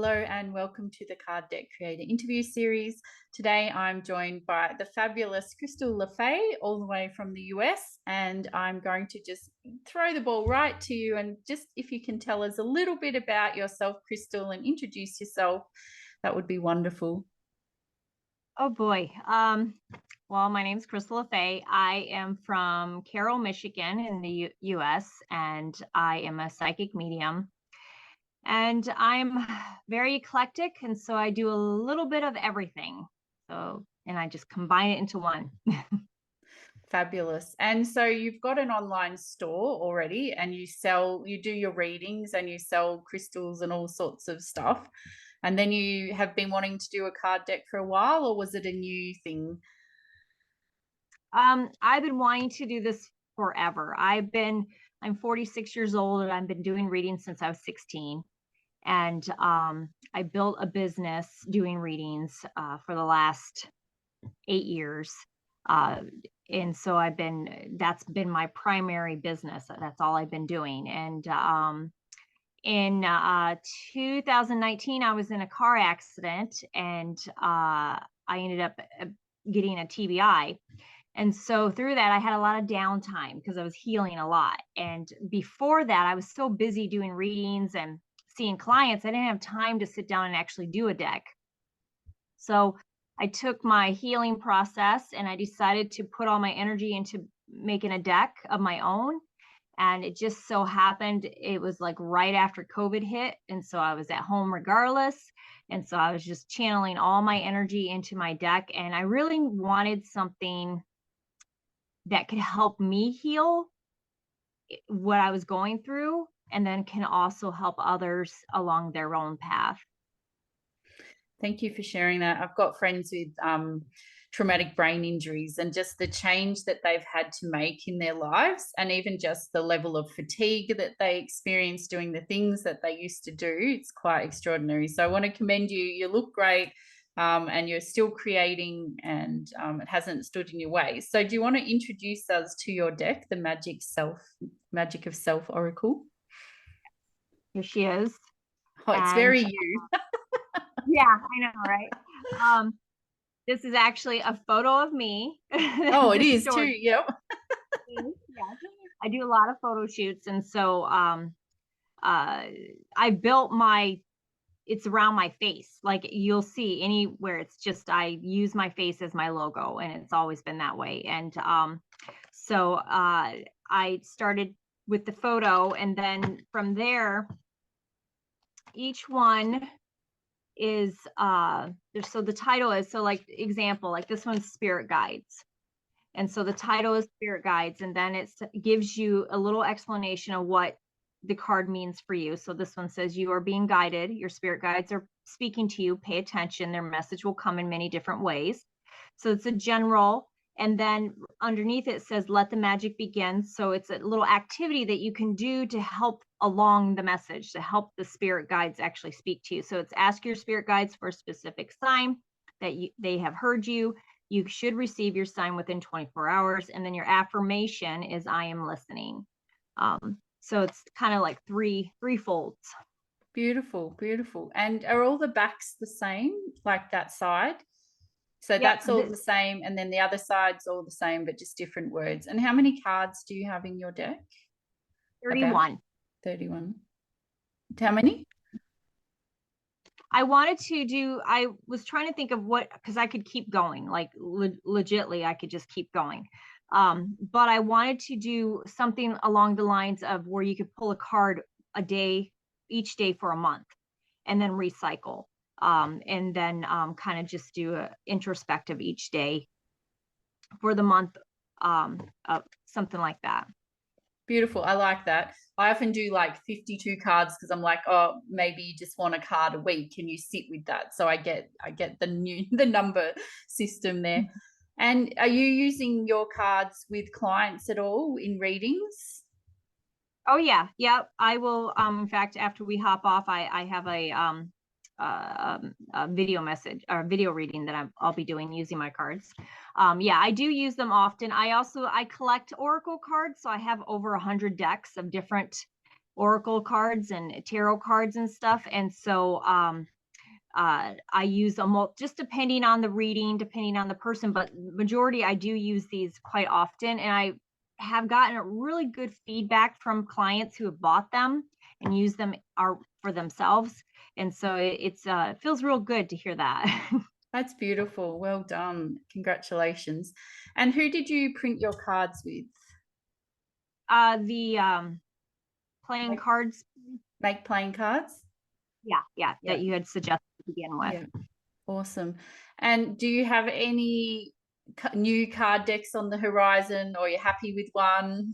Hello and welcome to the Card Deck Creator interview series. Today I'm joined by the fabulous Crystal LeFay all the way from the US, and I'm going to just throw the ball right to you, and just if you can tell us a little bit about yourself, Crystal, and introduce yourself, that would be wonderful. Oh boy. Well, my name is Crystal LeFay. I am from Carroll, Michigan in the US, and I am a psychic medium. And I'm very eclectic, and so I do a little bit of everything. And I just combine it into one. Fabulous. And so you've got an online store already, and you do your readings and you sell crystals and all sorts of stuff. And then you have been wanting to do a card deck for a while, or was it a new thing? I've been wanting to do this forever. I'm 46 years old and I've been doing readings since I was 16. And I built a business doing readings for the last 8 years. Uh, and so that's been my primary business. That's all I've been doing. And in 2019, I was in a car accident and I ended up getting a TBI. And so through that, I had a lot of downtime because I was healing a lot. And before that, I was so busy doing readings and seeing clients, I didn't have time to sit down and actually do a deck. So I took my healing process and I decided to put all my energy into making a deck of my own. And it just so happened it was like right after COVID hit. And so I was at home regardless. And so I was just channeling all my energy into my deck. And I really wanted something that could help me heal what I was going through and then can also help others along their own path. Thank you for sharing that. I've got friends with traumatic brain injuries, and just the change that they've had to make in their lives, and even just the level of fatigue that they experience doing the things that they used to do. It's quite extraordinary. So I want to commend you. You look great. And you're still creating, and it hasn't stood in your way. So do you want to introduce us to your deck, the Magic of Self Oracle? Here she is. Oh, it's And very you. yeah, I know, right? Um, this is actually a photo of me. Oh, it This is too. story. Yep. Yeah, I do a lot of photo shoots, and so I built it's around my face. Like you'll see anywhere, it's just I use my face as my logo, and it's always been that way. And so I started with the photo, and then from there, each one is so the title is, so like example, like this one's spirit guides. And so the title is spirit guides, and then it gives you a little explanation of what the card means for you. So this one says you are being guided. Your spirit guides are speaking to you. Pay attention. Their message will come in many different ways. So it's a general. And then underneath it says, let the magic begin. So it's a little activity that you can do to help along the message, to help the spirit guides actually speak to you. So it's ask your spirit guides for a specific sign that they have heard you. You should receive your sign within 24 hours. And then your affirmation is I am listening. So it's kind of like three folds. Beautiful, beautiful. And are all the backs the same, like that side? So Yep. that's all the same, and then the other side's all the same, but just different words. And how many cards do you have in your deck? About 31. 31. How many? I was trying to think of what, because I could keep going, like legitly, I could just keep going. But I wanted to do something along the lines of where you could pull a card a day, each day for a month, and then recycle. And then kind of just do a introspective each day for the month, something like that. Beautiful. I like that. I often do like 52 cards because I'm like, oh, maybe you just want a card a week and you sit with that. So I get the number system there. And are you using your cards with clients at all in readings? Oh yeah, I will. In fact, after we hop off, I have a video message or video reading that I'll be doing using my cards. Yeah, I do use them often. I collect oracle cards, so I have over 100 decks of different oracle cards and tarot cards and stuff. And so I use just depending on the reading, depending on the person, but majority I do use these quite often. And I have gotten a really good feedback from clients who have bought them and use them for themselves. And so it feels real good to hear that. That's beautiful. Well done. Congratulations. And who did you print your cards with? The playing Make, cards. make playing cards? Yeah, that you had suggested to begin with. Yeah. Awesome. And do you have any new card decks on the horizon, or you're happy with one?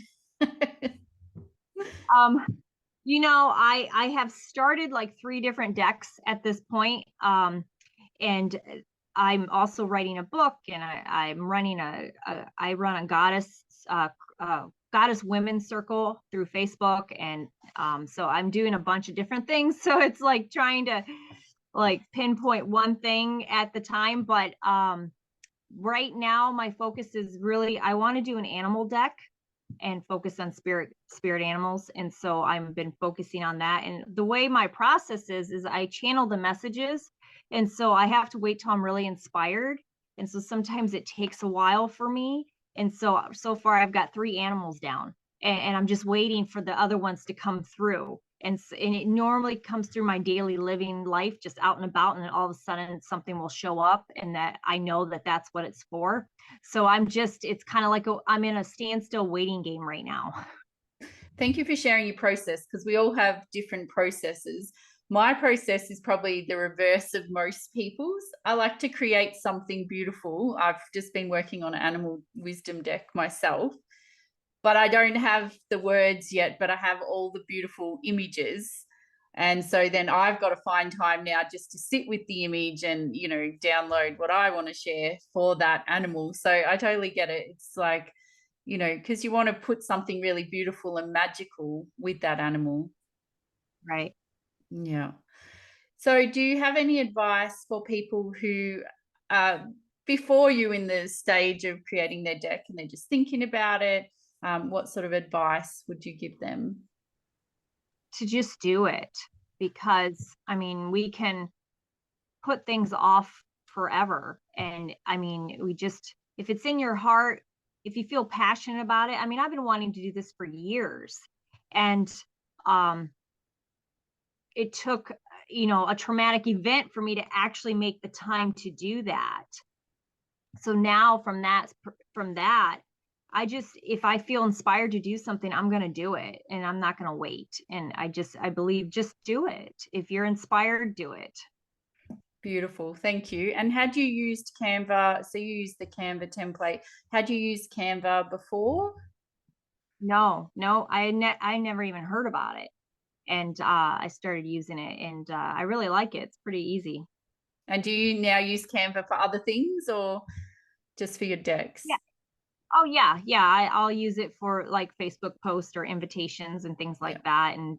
I have started like 3 different decks at this point. And I'm also writing a book, and I'm running I run a goddess women's circle through Facebook. And so I'm doing a bunch of different things. So it's like trying to like pinpoint one thing at the time. But right now my focus is really, I want to do an animal deck and focus on spirit animals. And so I've been focusing on that. And the way my process is I channel the messages. And so I have to wait till I'm really inspired. And so sometimes it takes a while for me. And so far I've got 3 animals down, and I'm just waiting for the other ones to come through. And it normally comes through my daily living life, just out and about, and then all of a sudden something will show up, and that I know that that's what it's for. So it's kind of like I'm in a standstill waiting game right now. Thank you for sharing your process, because we all have different processes. My process is probably the reverse of most people's. I like to create something beautiful. I've just been working on an animal wisdom deck myself, but I don't have the words yet, but I have all the beautiful images. And so then I've got to find time now just to sit with the image and, download what I want to share for that animal. So I totally get it. It's like, because you want to put something really beautiful and magical with that animal. Right. Yeah. So do you have any advice for people who before you in the stage of creating their deck and they're just thinking about it? What sort of advice would you give them? To just do it, because I mean, we can put things off forever. And I mean, if it's in your heart, if you feel passionate about it, I mean, I've been wanting to do this for years. And it took, a traumatic event for me to actually make the time to do that. So now from that, if I feel inspired to do something, I'm going to do it, and I'm not going to wait. And I believe just do it. If you're inspired, do it. Beautiful. Thank you. And had you used Canva? So you used the Canva template. Had you used Canva before? No, I never even heard about it. And I started using it, and I really like it. It's pretty easy. And do you now use Canva for other things, or just for your decks? Yeah. Oh yeah. I'll use it for like Facebook posts or invitations and things like that. And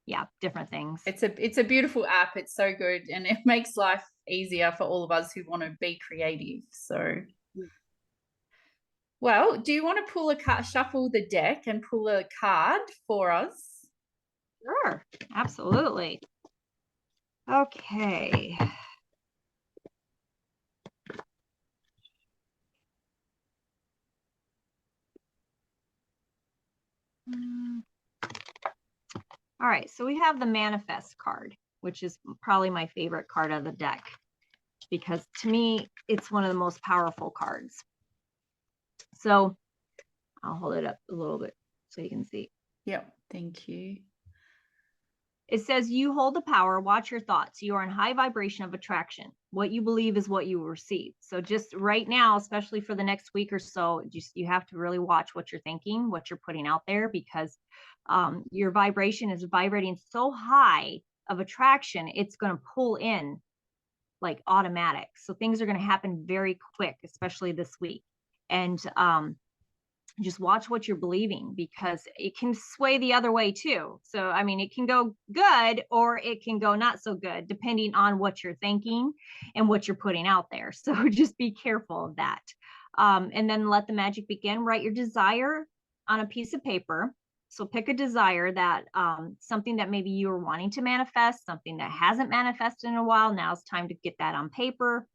yeah, different things. It's a beautiful app. It's so good, and it makes life easier for all of us who want to be creative. So, well, do you want to pull a card, shuffle the deck and pull a card for us? Sure, absolutely. Okay. All right, so we have the Manifest card, which is probably my favorite card of the deck, because to me, it's one of the most powerful cards. So I'll hold it up a little bit so you can see. Yep, thank you. It says, you hold the power, watch your thoughts. You are in high vibration of attraction. What you believe is what you will receive. So just right now, especially for the next week or so, you have to really watch what you're thinking, what you're putting out there, because your vibration is vibrating so high of attraction, it's going to pull in like automatic. So things are going to happen very quick, especially this week. And just watch what you're believing, because it can sway the other way too. So, I mean, it can go good or it can go not so good, depending on what you're thinking and what you're putting out there. So just be careful of that. And then let the magic begin. Write your desire on a piece of paper So pick a desire that something that maybe you are wanting to manifest, something that hasn't manifested in a while. Now it's time to get that on paper.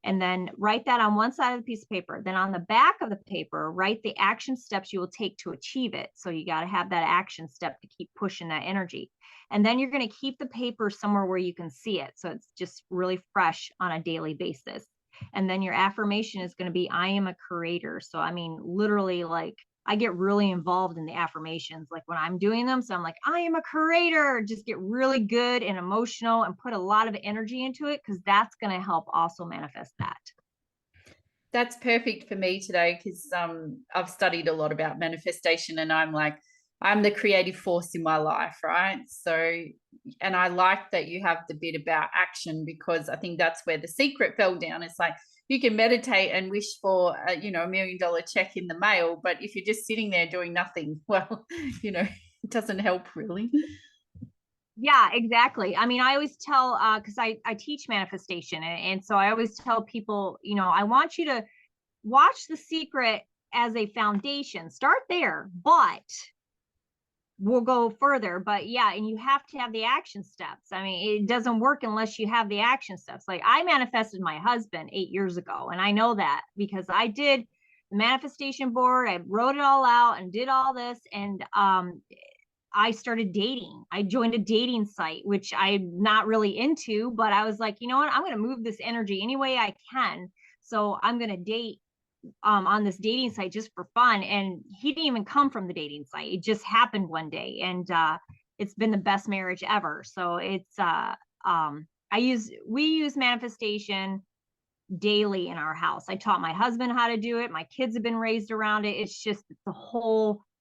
And then write that on one side of the piece of paper. Then on the back of the paper, write the action steps you will take to achieve it. So you got to have that action step to keep pushing that energy. And then you're going to keep the paper somewhere where you can see it. So it's just really fresh on a daily basis. And then your affirmation is going to be, I am a creator. So, I mean, literally, like, I get really involved in the affirmations, like when I'm doing them. So I'm like, I am a creator, just get really good and emotional and put a lot of energy into it, because that's going to help also manifest that. That's perfect for me today, because I've studied a lot about manifestation, and I'm like, I'm the creative force in my life, right? So, and I like that you have the bit about action, because I think that's where the secret fell down. It's like, you can meditate and wish for a, $1 million check in the mail, but if you're just sitting there doing nothing, well, it doesn't help really. Yeah, exactly. I mean, I always tell, because I teach manifestation. And so I always tell people, I want you to watch The Secret as a foundation. Start there, but we'll go further. But yeah, and you have to have the action steps. I mean, it doesn't work unless you have the action steps. Like, I manifested my husband 8 years ago, and I know that because I did the manifestation board. I wrote it all out and did all this. And I started dating. I joined a dating site, which I'm not really into, but I was like, you know what? I'm going to move this energy any way I can. So I'm going to date on this dating site just for fun. And he didn't even come from the dating site. It just happened one day. And it's been the best marriage ever. So it's we use manifestation daily in our house. I taught my husband how to do it. My kids have been raised around it. It's just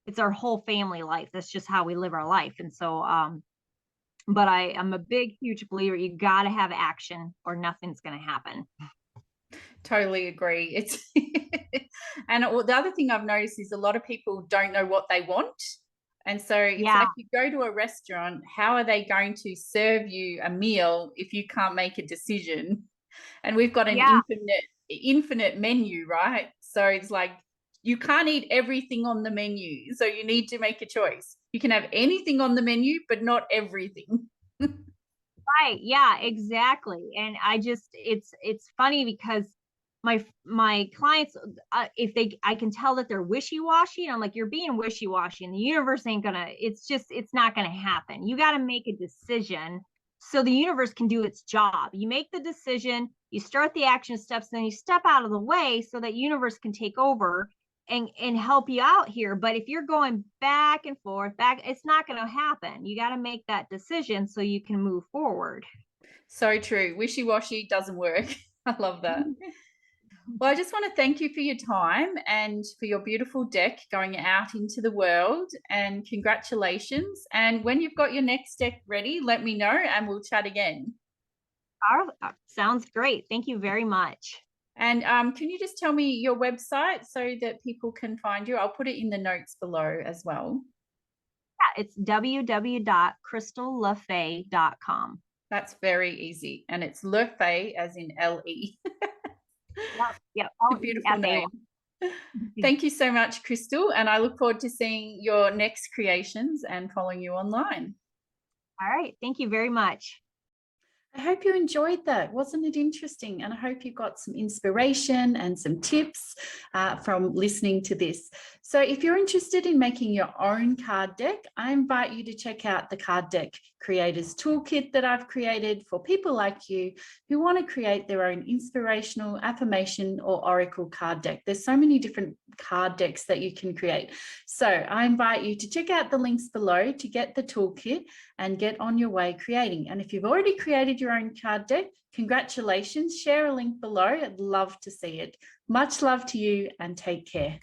it's our whole family life. That's just how we live our life. And so but I'm a big, huge believer. You got to have action or nothing's going to happen. Totally agree. It's and the other thing I've noticed is a lot of people don't know what they want. And so it's like, you go to a restaurant, how are they going to serve you a meal if you can't make a decision? And we've got an infinite menu, right? So it's like, you can't eat everything on the menu. So you need to make a choice. You can have anything on the menu, but not everything. Right. Yeah, exactly. And it's funny because my clients, I can tell that they're wishy-washy, and I'm like, you're being wishy-washy, and the universe ain't gonna, it's not gonna happen. You got to make a decision so the universe can do its job. You make the decision, you start the action steps, then you step out of the way so that universe can take over and help you out here. But if you're going back and forth, it's not going to happen. You got to make that decision so you can move forward. So true. Wishy-washy doesn't work. I love that. Well, I just want to thank you for your time and for your beautiful deck going out into the world, and congratulations. And when you've got your next deck ready, let me know and we'll chat again. Sounds great. Thank you very much. And can you just tell me your website so that people can find you? I'll put it in the notes below as well. Yeah, it's www.crystallefay.com. That's very easy. And it's LeFay as in L-E. Yep. Beautiful name. Thank you so much, Crystal. And I look forward to seeing your next creations and following you online. All right. Thank you very much. I hope you enjoyed that. Wasn't it interesting? And I hope you got some inspiration and some tips from listening to this. So if you're interested in making your own card deck, I invite you to check out the Card Deck Creators Toolkit that I've created for people like you who want to create their own inspirational, affirmation, or oracle card deck. There's so many different card decks that you can create. So I invite you to check out the links below to get the toolkit and get on your way creating. And if you've already created your own card deck, congratulations. Share a link below. I'd love to see it. Much love to you and take care.